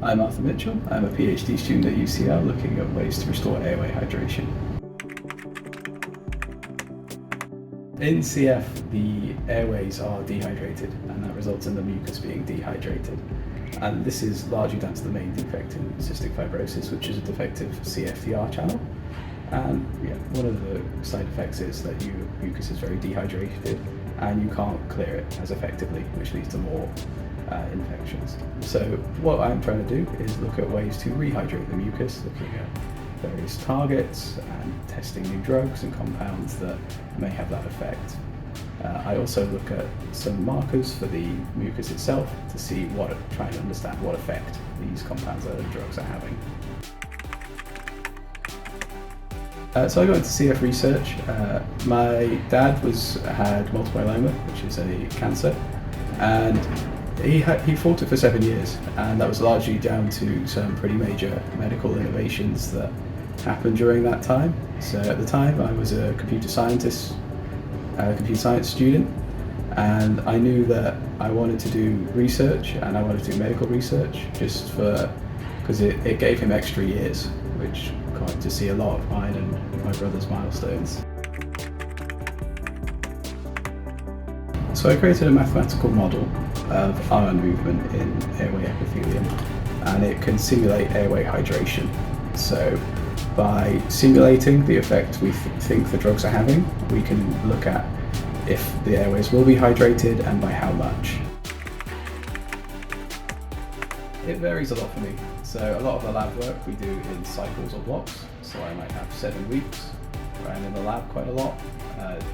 I'm Arthur Mitchell. I'm a PhD student at UCL looking at ways to restore airway hydration. In CF, the airways are dehydrated and that results in the mucus being dehydrated. And this is largely down to the main defect in cystic fibrosis, which is a defective CFTR channel. And one of the side effects is that your mucus is very dehydrated and you can't clear it as effectively, which leads to more infections. So what I'm trying to do is look at ways to rehydrate the mucus, looking at various targets and testing new drugs and compounds that may have that effect. I also look at some markers for the mucus itself to see trying to understand what effect these compounds and drugs are having. So I got into CF research. My dad had multiple myeloma, which is a cancer, and he fought it for 7 years, and that was largely down to some pretty major medical innovations that happened during that time. So at the time I was a computer science student, and I knew that I wanted to do research and I wanted to do medical research because it gave him extra years, which got to see a lot of mine and my brother's milestones. So I created a mathematical model of ion movement in airway epithelium, and it can simulate airway hydration. So by simulating the effect we think the drugs are having, we can look at if the airways will be hydrated and by how much. It varies a lot for me. So a lot of the lab work we do in cycles or blocks. So I might have 7 weeks where I'm in the lab quite a lot,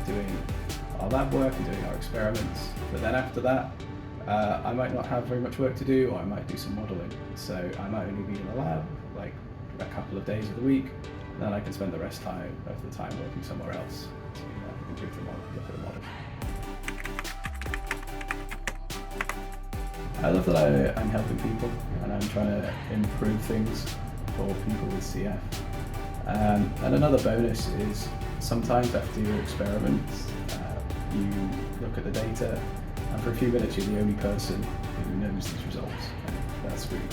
doing our lab work and doing our experiments. But then after that, I might not have very much work to do, or I might do some modelling. So I might only be in the lab like a couple of days of the week, and then I can spend the rest of the time working somewhere else to improve the model, look at the model. I love that I'm helping people and I'm trying to improve things for people with CF. And another bonus is sometimes after your experiments, you look at the data, and for a few minutes you're the only person who knows these results. And that's really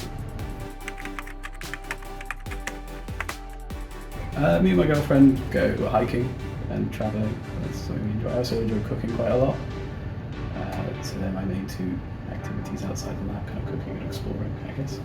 cool. Me and my girlfriend go hiking and travelling. That's something we enjoy. I also enjoy cooking quite a lot. So they're my main 2 activities outside the lab, kind of cooking and exploring, I guess.